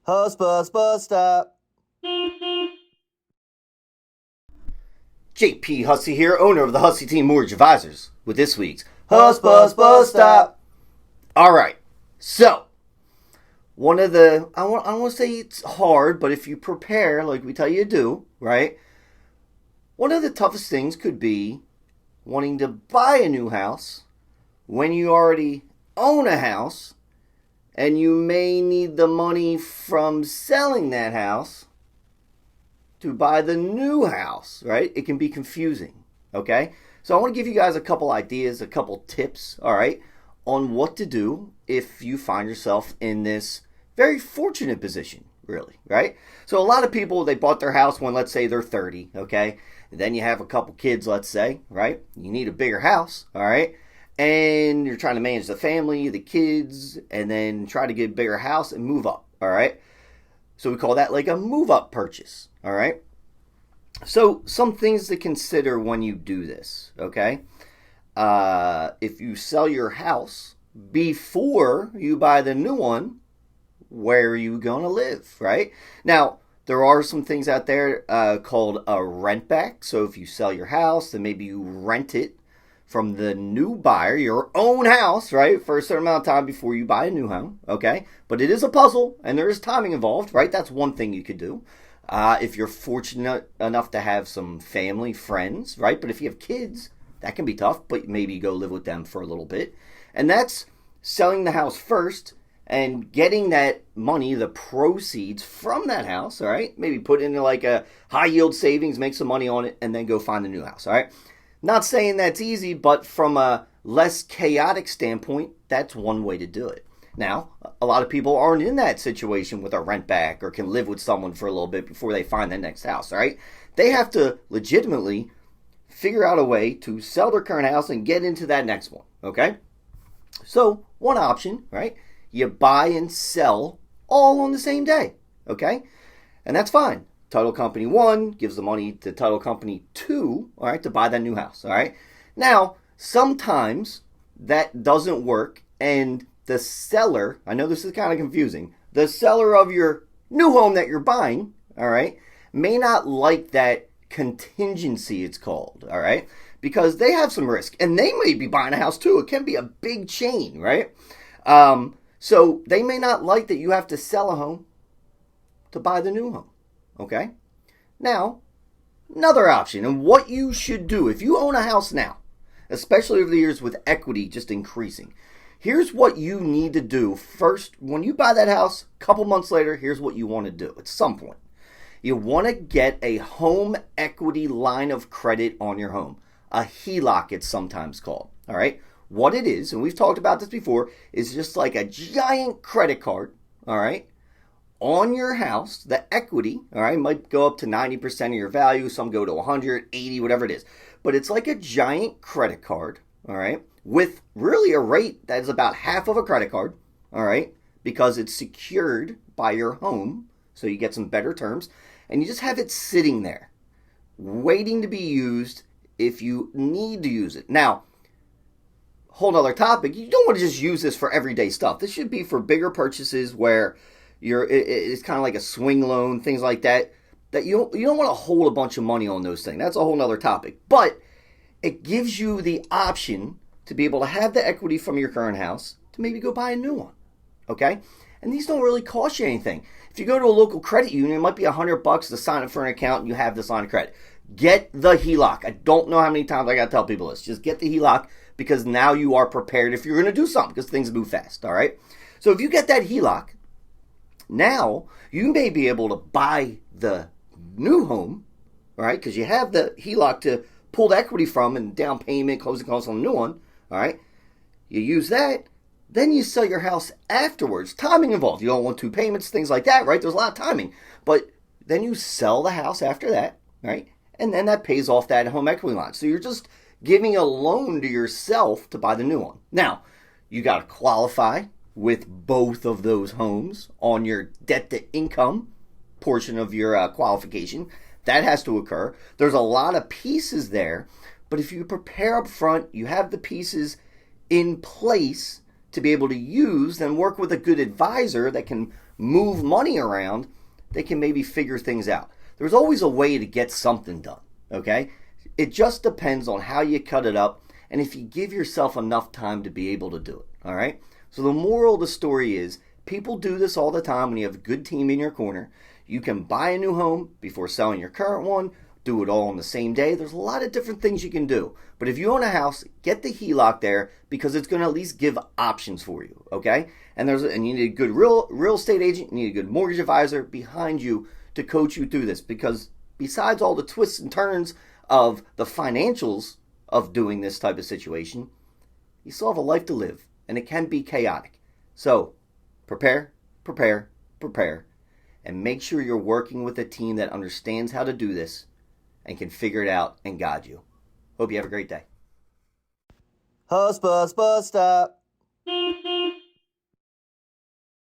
Hussbus bus stop. JP Hussey here, owner of the Hussey Team Mortgage Advisors, with this week's Hussbus bus stop. All right, so one of the I don't want to say it's hard, but if you prepare like we tell you to do, right? One of the toughest things could be wanting to buy a new house when you already own a house and you may need the money from selling that house to buy the new house, right? It can be confusing, okay? So I want to give you guys a couple ideas, a couple tips, all right, on what to do if you find yourself in this very fortunate position, really, right? So a lot of people, they bought their house when, let's say, they're 30, okay? And then you have a couple kids, let's say, right? You need a bigger house, all right? And you're trying to manage the family, the kids, and then try to get a bigger house and move up, all right? So we call that like a move-up purchase, all right? So some things to consider when you do this, okay? If you sell your house before you buy the new one, where are you going to live, right? Now, there are some things out there called a rent back. So if you sell your house, then maybe you rent it from the new buyer, your own house, right, for a certain amount of time before you buy a new home, okay? But it is a puzzle, and there is timing involved, right? That's one thing you could do. If you're fortunate enough to have some family, friends, right? But if you have kids, that can be tough, but maybe you go live with them for a little bit. And that's selling the house first and getting that money, the proceeds from that house, all right? Maybe put it into like a high-yield savings, make some money on it, and then go find a new house, all right? Not saying that's easy, but from a less chaotic standpoint, that's one way to do it. Now, a lot of people aren't in that situation with a rent back or can live with someone for a little bit before they find the next house, right? They have to legitimately figure out a way to sell their current house and get into that next one, okay? So, one option, right? You buy and sell all on the same day, okay? And that's fine. Title company 1 gives the money to title company 2, all right, to buy that new house, all right? Now, sometimes that doesn't work, and the seller, I know this is kind of confusing, the seller of your new home that you're buying, all right, may not like that contingency, it's called, all right, because they have some risk, and they may be buying a house too. It can be a big chain, right? So they may not like that you have to sell a home to buy the new home. Okay? Now, another option, and what you should do if you own a house now, especially over the years with equity just increasing, here's what you need to do. First, when you buy that house, a couple months later, here's what you want to do at some point. You want to get a home equity line of credit on your home. A HELOC, it's sometimes called. All right? What it is, and we've talked about this before, is just like a giant credit card, all right, on your house. The equity, all right, might go up to 90% of your value. Some go to 180, whatever it is. But it's like a giant credit card, all right, with really a rate that is about half of a credit card, all right, because it's secured by your home, so you get some better terms, and you just have it sitting there, waiting to be used if you need to use it. Now, whole other topic, you don't want to just use this for everyday stuff. This should be for bigger purchases where it's kind of like a swing loan, things like that, that you don't want to hold a bunch of money on those things. That's a whole other topic. But it gives you the option to be able to have the equity from your current house to maybe go buy a new one, okay? And these don't really cost you anything. If you go to a local credit union, it might be $100 to sign up for an account and you have this line of credit. Get the HELOC. I don't know how many times I got to tell people this. Just get the HELOC, because now you are prepared if you're going to do something, because things move fast, all right? So if you get that HELOC, now you may be able to buy the new home, all right, because you have the HELOC to pull the equity from and down payment, closing costs on the new one, all right? You use that, then you sell your house afterwards. Timing involved. You don't want 2 payments, things like that, right? There's a lot of timing. But then you sell the house after that, right? And then that pays off that home equity line. So you're just giving a loan to yourself to buy the new one. Now, you got to qualify with both of those homes on your debt to income portion of your qualification. That has to occur. There's a lot of pieces there, but if you prepare up front, you have the pieces in place to be able to use, then work with a good advisor that can move money around, they can maybe figure things out. There's always a way to get something done, okay? It just depends on how you cut it up and if you give yourself enough time to be able to do it, all right? So the moral of the story is people do this all the time when you have a good team in your corner. You can buy a new home before selling your current one, do it all on the same day. There's a lot of different things you can do. But if you own a house, get the HELOC there because it's going to at least give options for you, okay? And you need a good real estate agent, you need a good mortgage advisor behind you to coach you through this, because besides all the twists and turns of the financials of doing this type of situation, you still have a life to live, and it can be chaotic. So prepare, prepare, prepare, and make sure you're working with a team that understands how to do this and can figure it out and guide you. Hope you have a great day. Hussbus, bus stop.